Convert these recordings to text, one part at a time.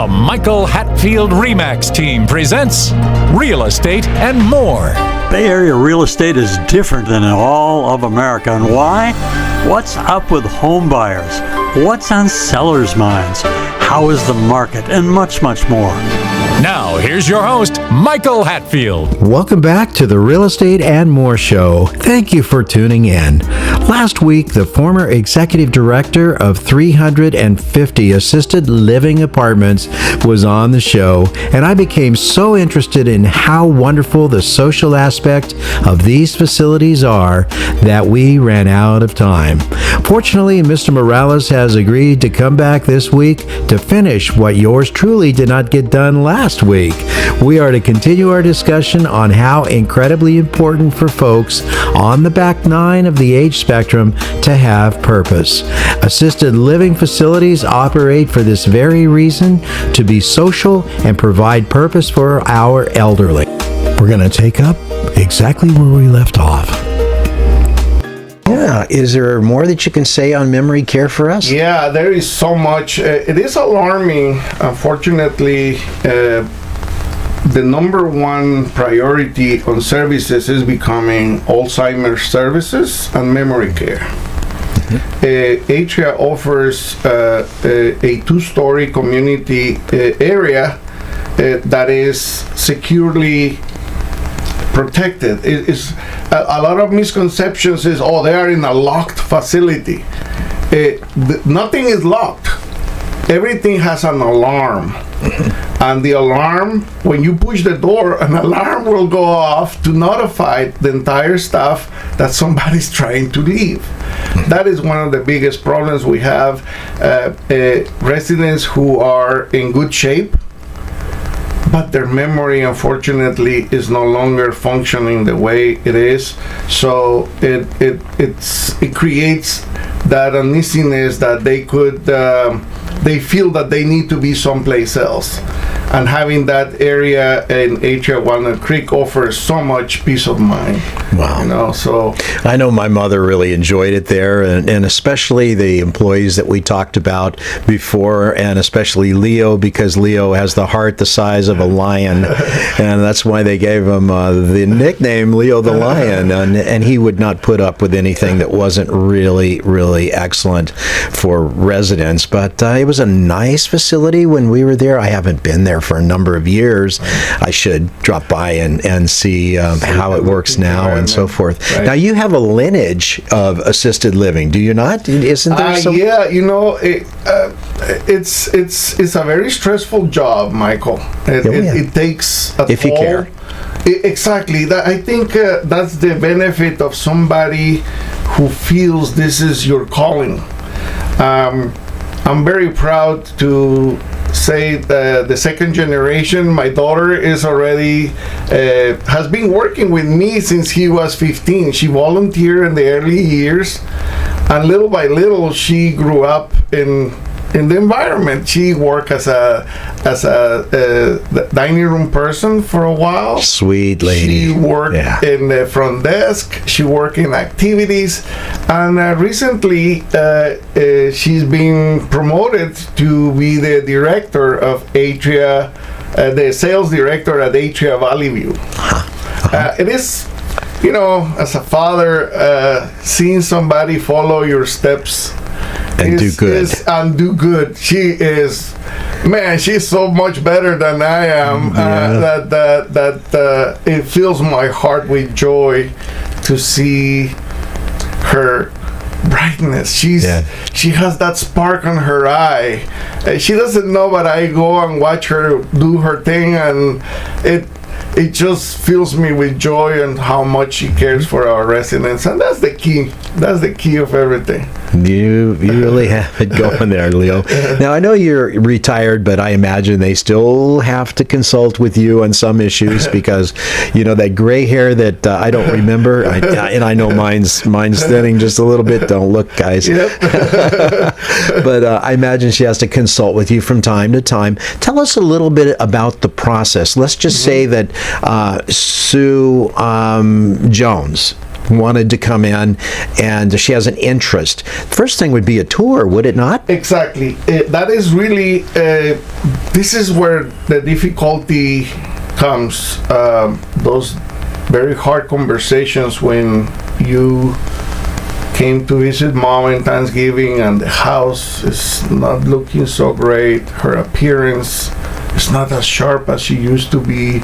The Michael Hatfield Remax team presents Real Estate and More. Bay Area real estate is different than in all of America. And why? What's up with home buyers? What's on sellers' minds? How is the market? And much, much more. Now, here's your host, Michael Hatfield. Welcome back to the Real Estate and More Show. Thank you for tuning in. Last week, the former executive director of 350 assisted living apartments was on the show, and I became so interested in how wonderful the social aspect of these facilities are that we ran out of time. Fortunately, Mr. Morales has agreed to come back this week to finish what yours truly did not get done last week. We are to continue our discussion on how incredibly important for folks on the back nine of the age spectrum to have purpose. Assisted living facilities operate for this very reason, to be social and provide purpose for our elderly. We're going to take up exactly where we left off. Yeah, is there more that you can say on memory care for us? Yeah, there is so much. It is alarming. Unfortunately, the number one priority on services is becoming Alzheimer's services and memory care. Atria offers a two-story community area that is securely protected. It's a lot of misconceptions is, oh, they are in a locked facility. Nothing is locked. Everything has an alarm. And the alarm, when you push the door, an alarm will go off to notify the entire staff that somebody's trying to leave. That is one of the biggest problems we have. Residents who are in good shape, but their memory, unfortunately, is no longer functioning the way it is. So it creates that uneasiness that they feel that they need to be someplace else. And having that area in Atria Walnut Creek offers so much peace of mind. Wow. So I know my mother really enjoyed it there, and especially the employees that we talked about before, and especially Leo, because Leo has the heart the size of a lion, and that's why they gave him the nickname Leo the Lion, and he would not put up with anything that wasn't really, really excellent for residents. But it was a nice facility when we were there. I haven't been there for a number of years. I should drop by and see how it works now and so forth. Right. Now, you have a lineage of assisted living, do you not? Isn't there some? Yeah, it's a very stressful job, Michael. It takes a if toll. You care. Exactly. I think that's the benefit of somebody who feels this is your calling. I'm very proud to say that the second generation, my daughter is already, has been working with me since he was 15. She volunteered in the early years, and little by little she grew up in the environment. She worked as a dining room person for a while. Sweet lady. She worked in the front desk. She worked in activities, and recently she's been promoted to be the director of Atria, the sales director at Atria Valley View. It is, as a father, seeing somebody follow your steps and do good. She is, man, she's so much better than I am. That it fills my heart with joy to see her brightness. She has that spark on her eye. She doesn't know, but I go and watch her do her thing, and it just fills me with joy and how much she cares for our residents, and that's the key. That's the key of everything. You really have it going there, Leo. Now, I know you're retired, but I imagine they still have to consult with you on some issues because, that gray hair that I don't remember, and I know mine's thinning just a little bit. Don't look, guys. Yep. But I imagine she has to consult with you from time to time. Tell us a little bit about the process. Let's just say that Sue Jones wanted to come in and she has an interest, first thing would be a tour, would it not? Exactly. That is really, this is where the difficulty comes. Those very hard conversations when you came to visit mom in Thanksgiving and the house is not looking so great. Her appearance is not as sharp as she used to be.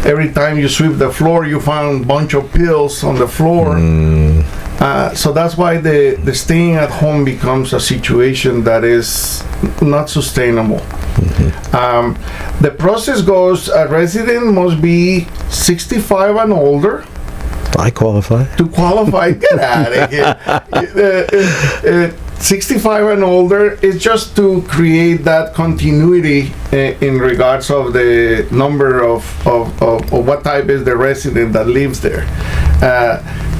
Every time you sweep the floor, you find a bunch of pills on the floor. So that's why the staying at home becomes a situation that is not sustainable. The process goes, a resident must be 65 and older. I qualify. To qualify, get out of here. 65 and older is just to create that continuity in regards of the number of what type is the resident that lives there.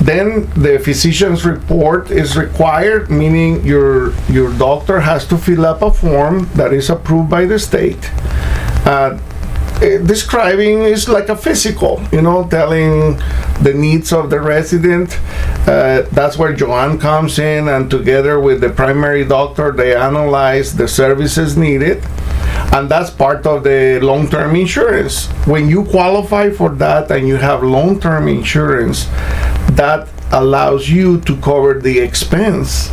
Then the physician's report is required, meaning your doctor has to fill up a form that is approved by the state. Describing is like a physical, telling the needs of the resident. That's where Joanne comes in, and together with the primary doctor, they analyze the services needed, and that's part of the long-term insurance. When you qualify for that and you have long-term insurance, that allows you to cover the expense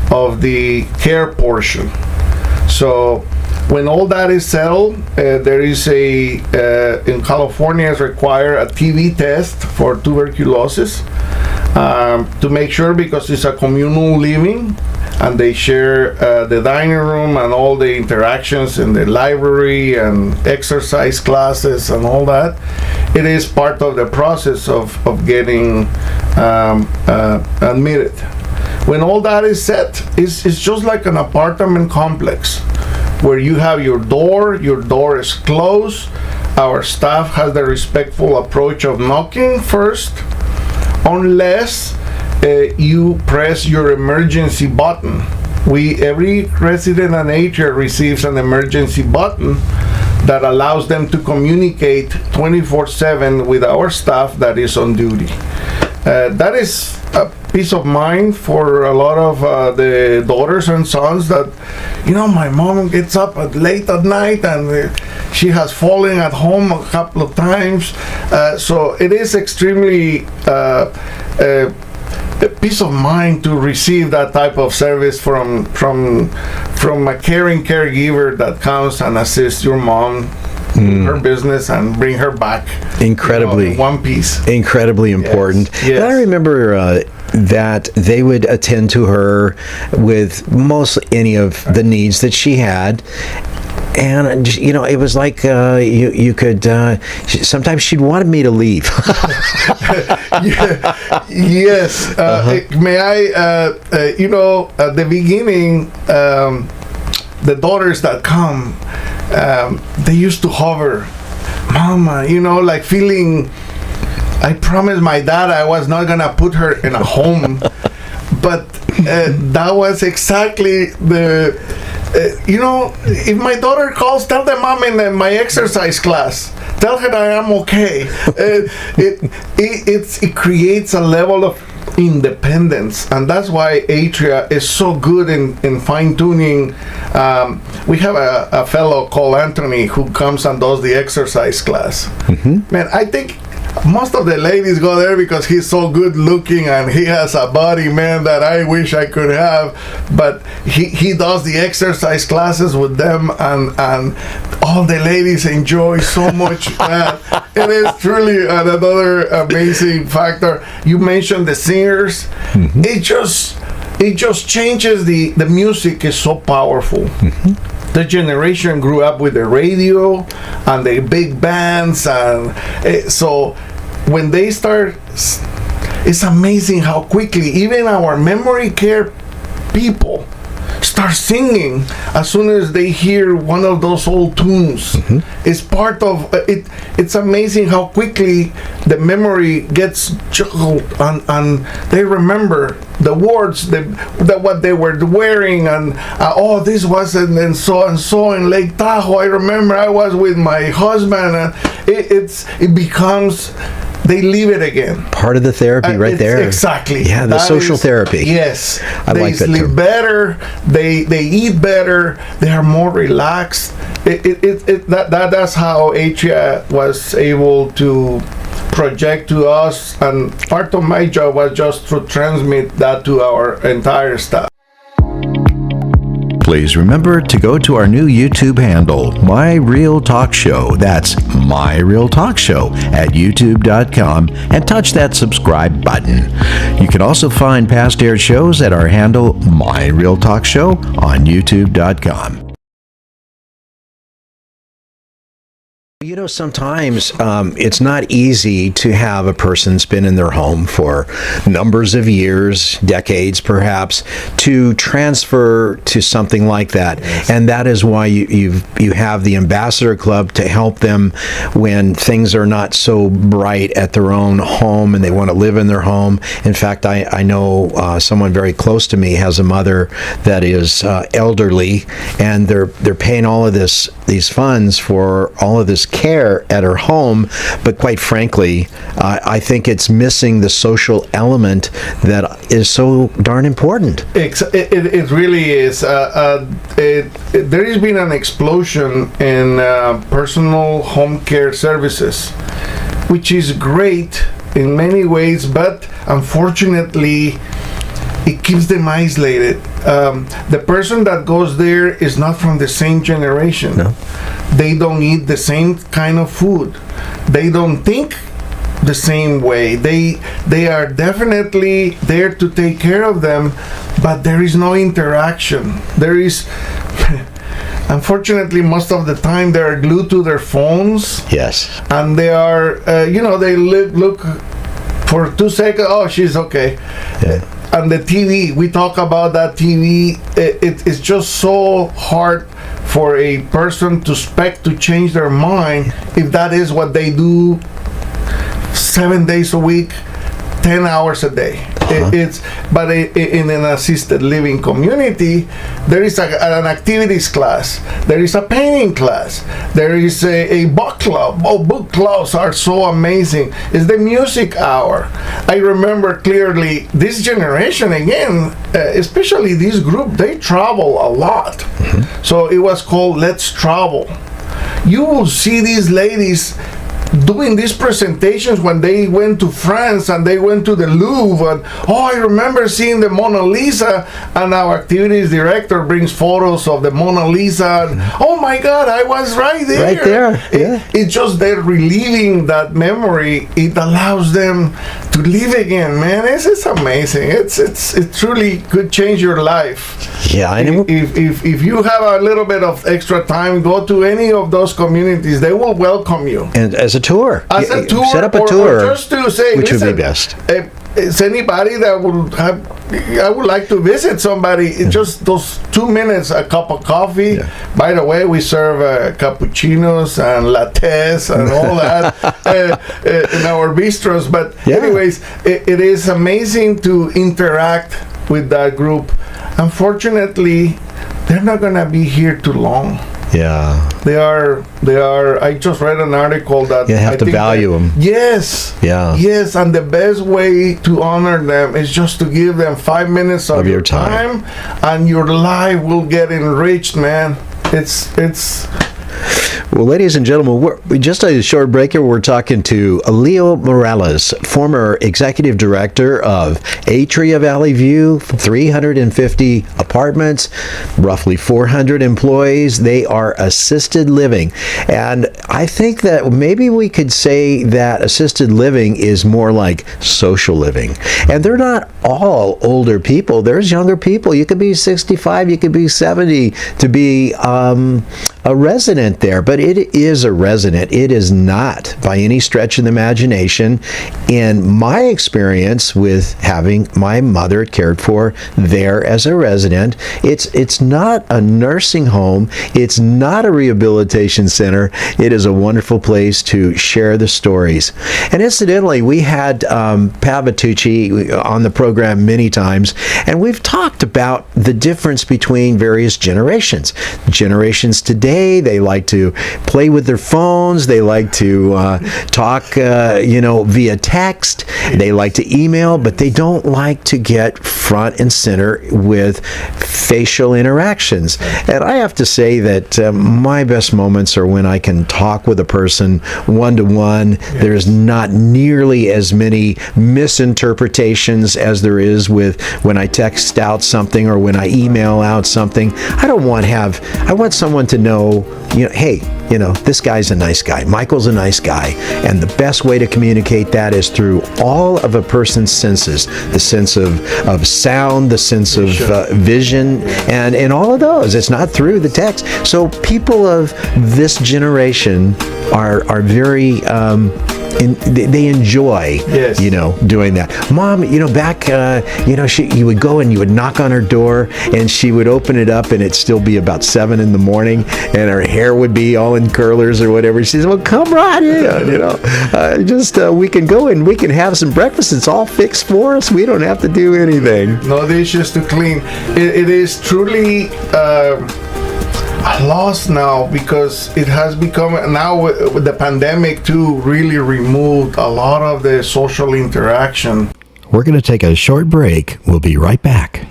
of the care portion. So when all that is settled, there is in California is required a TB test for tuberculosis to make sure, because it's a communal living and they share the dining room and all the interactions in the library and exercise classes and all that. It is part of the process of getting admitted. When all that is set, it's just like an apartment complex where you have your door is closed. Our staff has the respectful approach of knocking first, unless you press your emergency button. Every resident in Atria receives an emergency button that allows them to communicate 24/7 with our staff that is on duty. That is a peace of mind for a lot of the daughters and sons that, my mom gets up late at night and she has fallen at home a couple of times. So it is extremely a peace of mind to receive that type of service from a caring caregiver that comes and assists your mom in her business and bring her back incredibly in one piece. Incredibly important. Yes. And I remember that they would attend to her with mostly any of the needs that she had. And it was like you could. Sometimes she'd wanted me to leave. Yes. May I? At the beginning, the daughters that come, they used to hover, "Mama," like feeling. I promised my dad I was not gonna put her in a home, but that was exactly the. If my daughter calls, tell them I'm in my exercise class. Tell her I am okay. It creates a level of independence, and that's why Atria is so good in fine-tuning. We have a fellow called Anthony who comes and does the exercise class. Man, I think most of the ladies go there because he's so good looking and he has a body, man, that I wish I could have. But he does the exercise classes with them, and all the ladies enjoy so much that. It is truly another amazing factor. You mentioned the singers. It just changes. The music is so powerful. The generation grew up with the radio and the big bands, and so when they start, it's amazing how quickly even our memory care people start singing as soon as they hear one of those old tunes. It's part of it. It's amazing how quickly the memory gets juggled, and they remember the words, what they were wearing, and this was and so in Lake Tahoe. I remember I was with my husband, and it becomes they live it again. Part of the therapy right there. Exactly. Yeah, the social therapy. Yes. I like that They sleep too. better. They eat better. They are more relaxed. That's how Atria was able to project to us, and part of my job was just to transmit that to our entire staff. Please remember to go to our new YouTube handle, My Real Talk Show. That's My Real Talk Show at youtube.com, and touch that subscribe button. You can also find past aired shows at our handle, My Real Talk Show, on youtube.com. You know, sometimes it's not easy to have a person spend in their home for numbers of years, decades perhaps, to transfer to something like that. Yes. And that is why you have the Ambassador Club to help them when things are not so bright at their own home and they want to live in their home. In fact, I know someone very close to me has a mother that is elderly, and they're paying all of these funds for all of this care at her home, but quite frankly, I think it's missing the social element that is so darn important. It really is. There has been an explosion in personal home care services, which is great in many ways, but unfortunately, it keeps them isolated. The person that goes there is not from the same generation. No. They don't eat the same kind of food. They don't think the same way. They are definitely there to take care of them, but there is no interaction. There is, unfortunately, most of the time they are glued to their phones. Yes. And they are, they look for 2 seconds. Oh, she's okay. Yeah. And the TV, we talk about that TV. It's just so hard for a person to expect to change their mind if that is what they do 7 days a week, 10 hours a day. But in an assisted living community, there is an activities class, there is a painting class, there is a book club. Oh, book clubs are so amazing. It's the music hour. I remember clearly this generation again, especially this group, they travel a lot. Mm-hmm. So it was called Let's Travel. You will see these ladies doing these presentations when they went to France and they went to the Louvre, and I remember seeing the Mona Lisa, and our activities director brings photos of the Mona Lisa, and oh my God, I was right there. Right there, yeah. It's just they're reliving that memory. It allows them to live again, man. It's amazing. It truly could change your life. Yeah, I know. If you have a little bit of extra time, go to any of those communities. They will welcome you. And as a tour. As a tour, set up a tour, or just to say, which listen, would be best. Is anybody that would have? I would like to visit somebody. It's just those 2 minutes, a cup of coffee. Yeah. By the way, we serve cappuccinos and lattes and all that in our bistros. But anyways, it is amazing to interact with that group. Unfortunately, they're not gonna be here too long. Yeah. They are. I just read an article that you have to value them. Yes. Yeah. Yes, and the best way to honor them is just to give them 5 minutes of your time, and your life will get enriched, man. It's. Well, ladies and gentlemen, we just a short break here. We're talking to Leo Morales, former executive director of Atria Valley View, 350 apartments, roughly 400 employees. They are assisted living. And I think that maybe we could say that assisted living is more like social living. And they're not all older people. There's younger people. You could be 65, you could be 70 to be a resident there, but it is a resident. It is not by any stretch of the imagination. In my experience with having my mother cared for there as a resident, it's not a nursing home. It's not a rehabilitation center. It is a wonderful place to share the stories. And incidentally, we had Pat Vitucci on the program program many times, and we've talked about the difference between various generations. Generations today, they like to play with their phones, they like to talk, via text, they like to email, but they don't like to get front and center with facial interactions. And I have to say that my best moments are when I can talk with a person one-to-one. There's not nearly as many misinterpretations as there is with when I text out something or when I email out something. I want someone to know, hey, this guy's a nice guy. Michael's a nice guy. And the best way to communicate that is through all of a person's senses, the sense of sound, the sense of vision, and all of those. It's not through the text. So people of this generation are very they enjoy doing that. Mom, back you would go and you would knock on her door and she would open it up and it'd still be about 7 in the morning and her hair would be all in curlers or whatever. She says, well, come right in, we can go and we can have some breakfast. It's all fixed for us. We don't have to do anything. No dishes to clean. It is truly lost now, because it has become, now with the pandemic too, really removed a lot of the social interaction. We're going to take a short break. We'll be right back.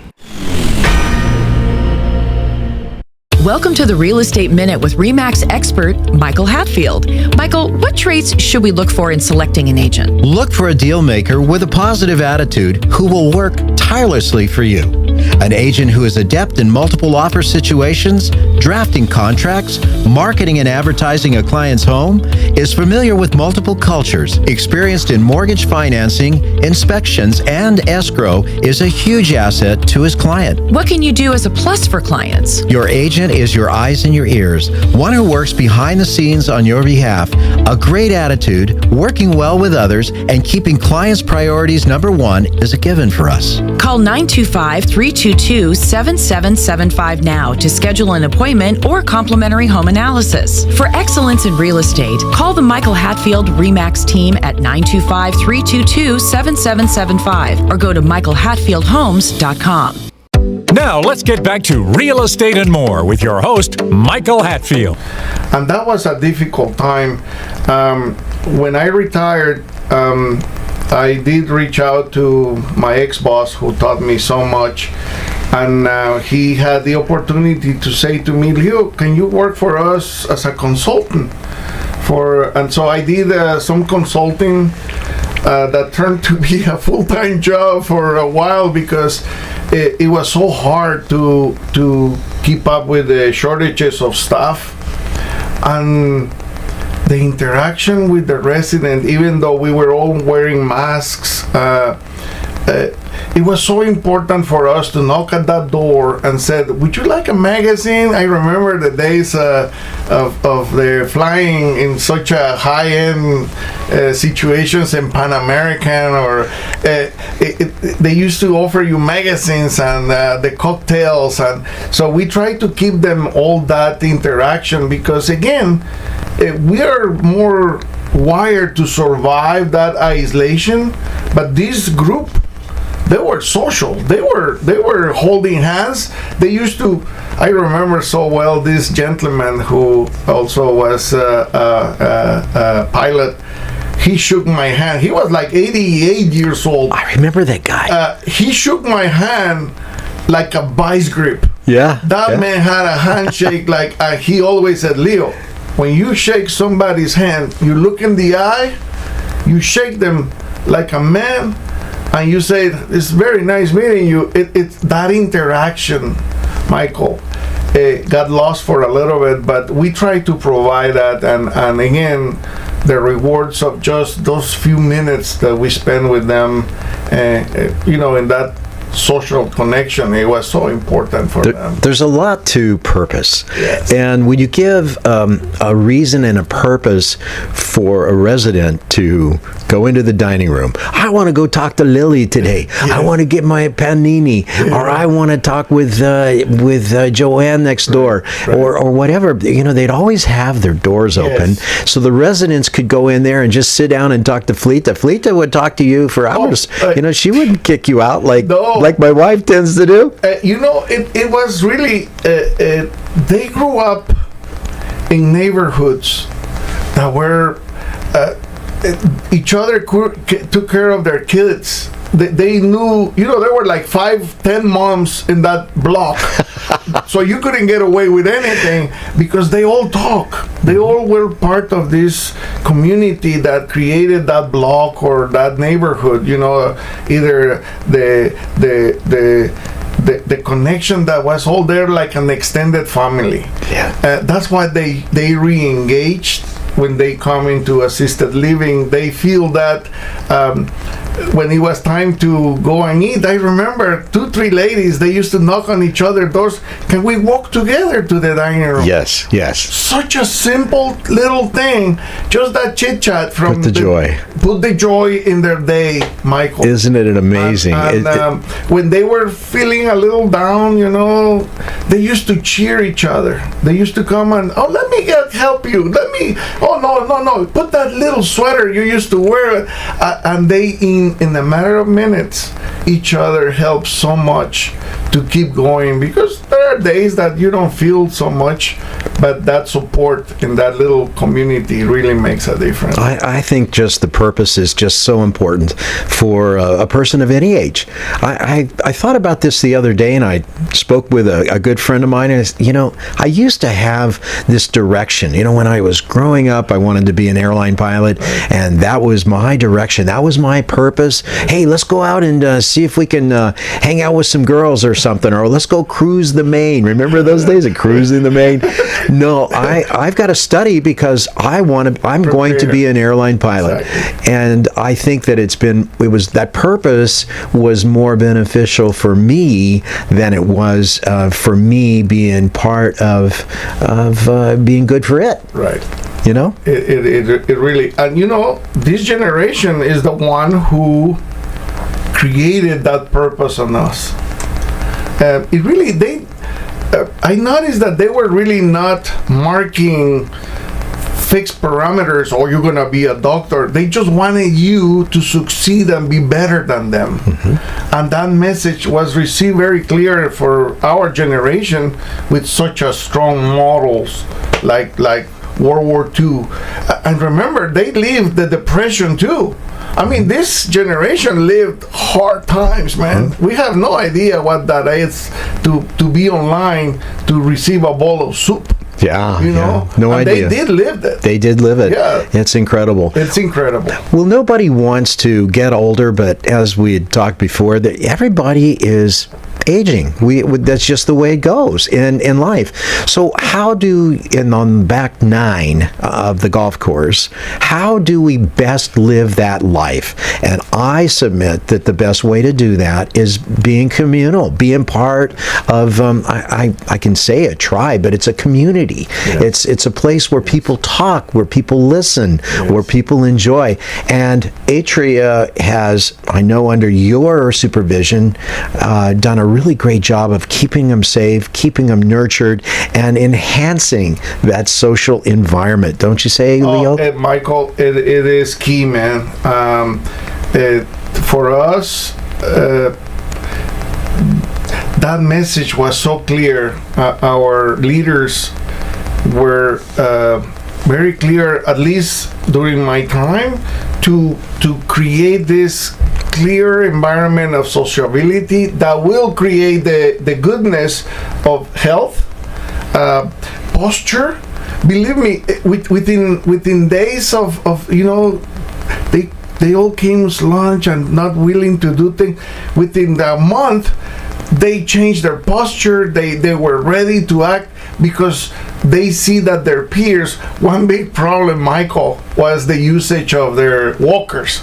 Welcome to the Real Estate Minute with RE/MAX expert Michael Hatfield. Michael, what traits should we look for in selecting an agent? Look for a deal maker with a positive attitude who will work tirelessly for you. An agent who is adept in multiple offer situations, drafting contracts, marketing and advertising a client's home, is familiar with multiple cultures, experienced in mortgage financing, inspections, and escrow, is a huge asset to his client. What can you do as a plus for clients? Your agent is your eyes and your ears, one who works behind the scenes on your behalf. A great attitude, working well with others, and keeping clients' priorities number one is a given for us. Call 925-322-7775 now to schedule an appointment or complimentary home analysis. For excellence in real estate, call the Michael Hatfield RE/MAX team at 925-322-7775 or go to michaelhatfieldhomes.com. Now let's get back to Real Estate and More with your host, Michael Hatfield. And that was a difficult time. When I retired, I did reach out to my ex-boss who taught me so much, and he had the opportunity to say to me, Leo, can you work for us as a consultant? And so I did some consulting that turned to be a full-time job for a while, because it was so hard to keep up with the shortages of staff and the interaction with the resident. Even though we were all wearing masks, it was so important for us to knock at that door and said, would you like a magazine? I remember the days of the flying in such a high-end situations in Pan American, or they used to offer you magazines and the cocktails, and so we tried to keep them all that interaction, because again, we are more wired to survive that isolation. But this group, they were social. They were holding hands. They used to. I remember so well this gentleman who also was a pilot. He shook my hand. He was like 88 years old. I remember that guy. He shook my hand like a vice grip. Yeah. That man had a handshake like he always said, Leo, when you shake somebody's hand, you look in the eye, you shake them like a man, and you say, it's very nice meeting you. It's that interaction, Michael, got lost for a little bit, but we try to provide that, and again, the rewards of just those few minutes that we spend with them, in that social connection. It was so important for them. There's a lot to purpose. Yes. And when you give a reason and a purpose for a resident to go into the dining room, I want to go talk to Lily today. I want to get my panini, or I want to talk with Joanne next door, or whatever. They'd always have their doors open, so the residents could go in there and just sit down and talk to Fleta. Fleta would talk to you for hours. She wouldn't kick you out like my wife tends to do. It was really, they grew up in neighborhoods that were, each other took care of their kids. They knew, there were like 5-10 moms in that block. So you couldn't get away with anything because they all talk. They all were part of this community that created that block or that neighborhood. Either the connection that was all there, like an extended family. That's why they re-engaged when they come into assisted living. They feel that when it was time to go and eat, I remember 2-3 ladies, they used to knock on each other's doors. Can we walk together to the dining room? Yes. Such a simple little thing. Just that chit chat from Put the joy in their day, Michael. Isn't it amazing? And when they were feeling a little down, they used to cheer each other. They used to come and, let me help you. No. Put that little sweater you used to wear. And they, in a matter of minutes, each other helps so much to keep going, because there are days that you don't feel so much, but that support in that little community really makes a difference. I think just the purpose is just so important for a person of any age. I thought about this the other day, and I spoke with a good friend of mine, and I used to have this direction. When I was growing up, I wanted to be an airline pilot, and that was my direction. That was my purpose. Hey, let's go out and see if we can hang out with some girls or something, or let's go cruise the Maine. Remember those days of cruising the Maine? No, I've got to study because I'm going to be an airline pilot. Exactly. And I think that that purpose was more beneficial for me than it was for me being part of being good for it. Right. It really, and this generation is the one who created that purpose on us. I noticed that they were really not marking fixed parameters, or you're gonna be a doctor. They just wanted you to succeed and be better than them. And that message was received very clear for our generation with such a strong models like World War II. And remember, they lived the Depression too. This generation lived hard times, man. We have no idea what that is to be online to receive a bowl of soup. No idea. They did live it. They did live it. Yeah. It's incredible. Well, nobody wants to get older, but as we had talked before, that everybody is aging. That's just the way it goes in life. So how on back 9 of the golf course, how do we best live that life? And I submit that the best way to do that is being communal, being part of, I can say a tribe, but it's a community. It's a place where people talk, where people listen, where people enjoy. And Atria has, I know under your supervision, done a really great job of keeping them safe, keeping them nurtured, and enhancing that social environment. Don't you say, Leo? Michael, it is key, man. For us, that message was so clear. Our leaders were very clear, at least during my time, to create this clear environment of sociability that will create the goodness of health, posture. Believe me, within days of they all came to lunch and not willing to do things. Within the month, they changed their posture. They were ready to act because they see that their peers. One big problem, Michael, was the usage of their walkers.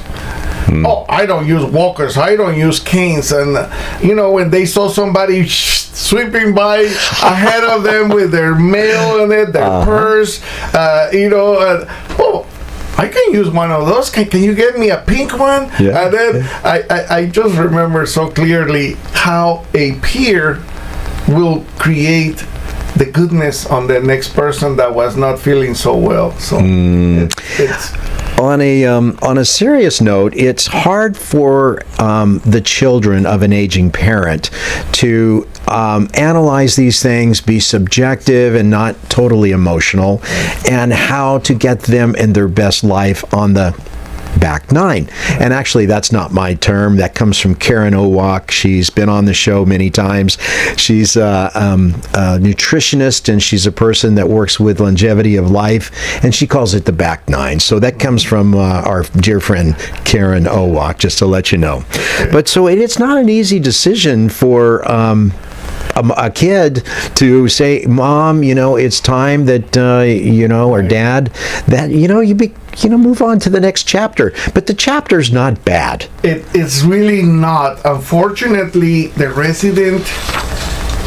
Oh, I don't use walkers. I don't use canes. And, when they saw somebody sweeping by ahead of them with their mail in it, their purse, I can use one of those. Can you get me a pink one? Yeah. And then I just remember so clearly how a peer will create the goodness on the next person that was not feeling so well. So it's on a serious note, it's hard for the children of an aging parent to analyze these things, be subjective and not totally emotional, and how to get them in their best life on the back nine. And actually, that's not my term. That comes from Karen Owak. She's been on the show many times. She's a nutritionist, and she's a person that works with longevity of life, and she calls it the back nine. So that comes from our dear friend Karen Owak, just to let you know. But so it's not an easy decision for a kid to say, Mom, it's time that, or Dad, that, you move on to the next chapter. But the chapter's not bad. It's really not. Unfortunately, the resident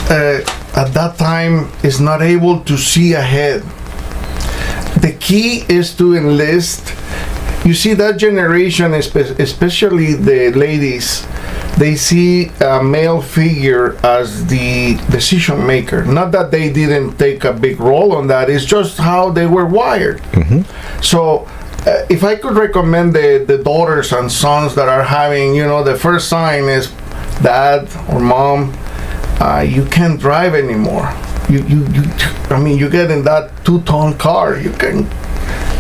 at that time is not able to see ahead. The key is to enlist. You see, that generation, especially the ladies, they see a male figure as the decision maker. Not that they didn't take a big role on that, it's just how they were wired. So if I could recommend the daughters and sons that are having, the first sign is, Dad or Mom, you can't drive anymore. You get in that 2-ton car, you can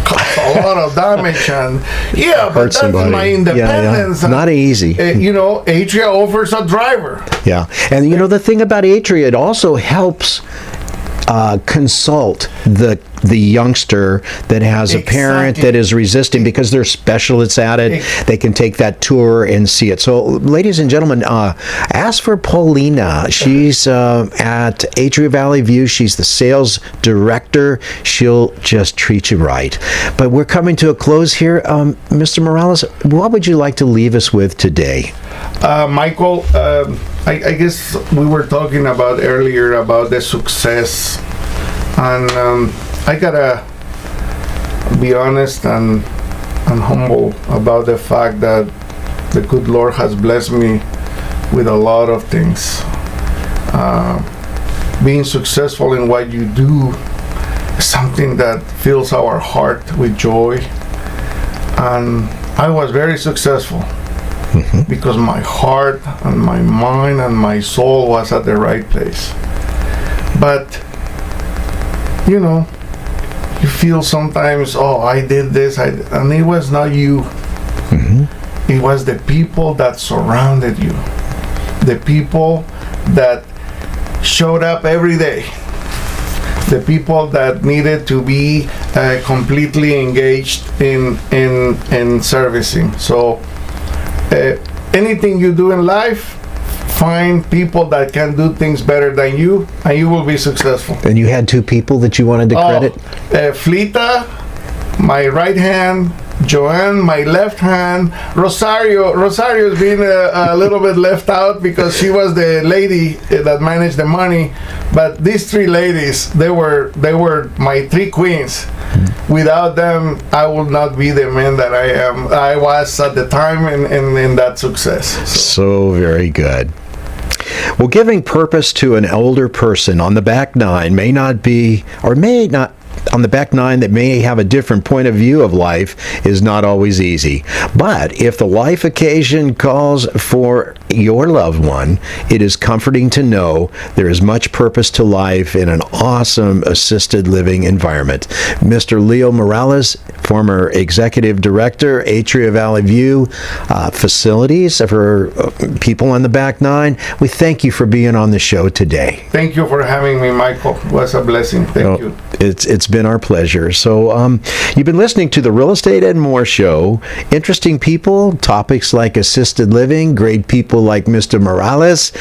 cause a lot of damage, and but that's somebody. My independence. Not easy. Atria offers a driver. Yeah, and the thing about Atria, it also helps consult the youngster that has a parent that is resisting, because they're specialists at it. They can take that tour and see it. So, ladies and gentlemen, ask for Paulina. She's at Atria Valley View. She's the sales director. She'll just treat you right. But we're coming to a close here. Mr. Morales, what would you like to leave us with today? Michael, I guess we were talking about earlier about the success, and I gotta be honest and humble about the fact that the good Lord has blessed me with a lot of things. Being successful in what you do is something that fills our heart with joy, and I was very successful. Because my heart and my mind and my soul was at the right place. But, you feel sometimes, I did this, and it was not you. It was the people that surrounded you. The people that showed up every day. The people that needed to be completely engaged in servicing. So, anything you do in life, find people that can do things better than you, and you will be successful. And you had two people that you wanted to credit? Flita, my right hand, Joanne, my left hand, Rosario's been a little bit left out because she was the lady that managed the money. But these three ladies, they were my three queens. Without them, I would not be the man that I was at the time in that success. So very good. Well, giving purpose to an older person on the back nine may not be, or may not, on the back nine that may have a different point of view of life is not always easy. But if the life occasion calls for your loved one, it is comforting to know there is much purpose to life in an awesome assisted living environment. Mr. Leo Morales, former executive director, Atria Valley View Facilities, for people on the back nine, we thank you for being on the show today. Thank you for having me, Michael. It was a blessing. Thank you. It's been our pleasure. So you've been listening to the Real Estate and More Show. Interesting people, topics like assisted living, great people like Mr. Morales.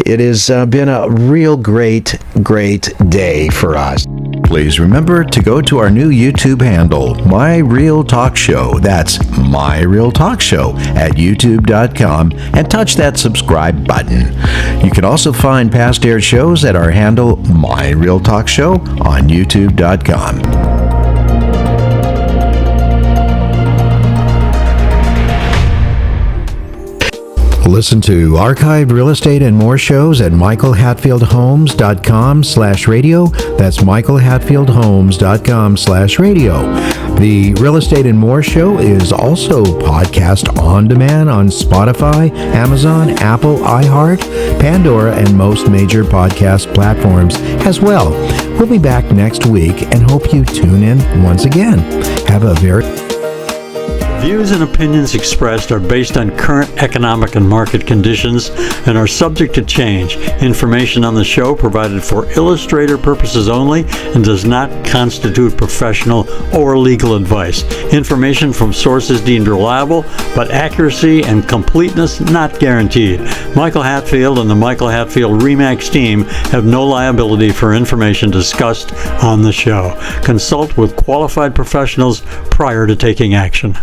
It has been a real great day for us. please remember to go to our new YouTube handle, My Real Talk Show. That's My Real Talk Show at youtube.com and touch that subscribe button. You can also find past aired shows at our handle, My Real Talk Show, on youtube.com. Listen to archived real estate and more shows at michaelhatfieldhomes.com/radio. That's michaelhatfieldhomes.com/radio. The Real Estate and More show is also podcast on demand on Spotify, Amazon, Apple, iHeart, Pandora, and most major podcast platforms as well. We'll be back next week and hope you tune in once again. Have a very Views and opinions expressed are based on current economic and market conditions and are subject to change. Information on the show provided for illustrator purposes only and does not constitute professional or legal advice. Information from sources deemed reliable, but accuracy and completeness not guaranteed. Michael Hatfield and the Michael Hatfield RE/MAX team have no liability for information discussed on the show. Consult with qualified professionals prior to taking action.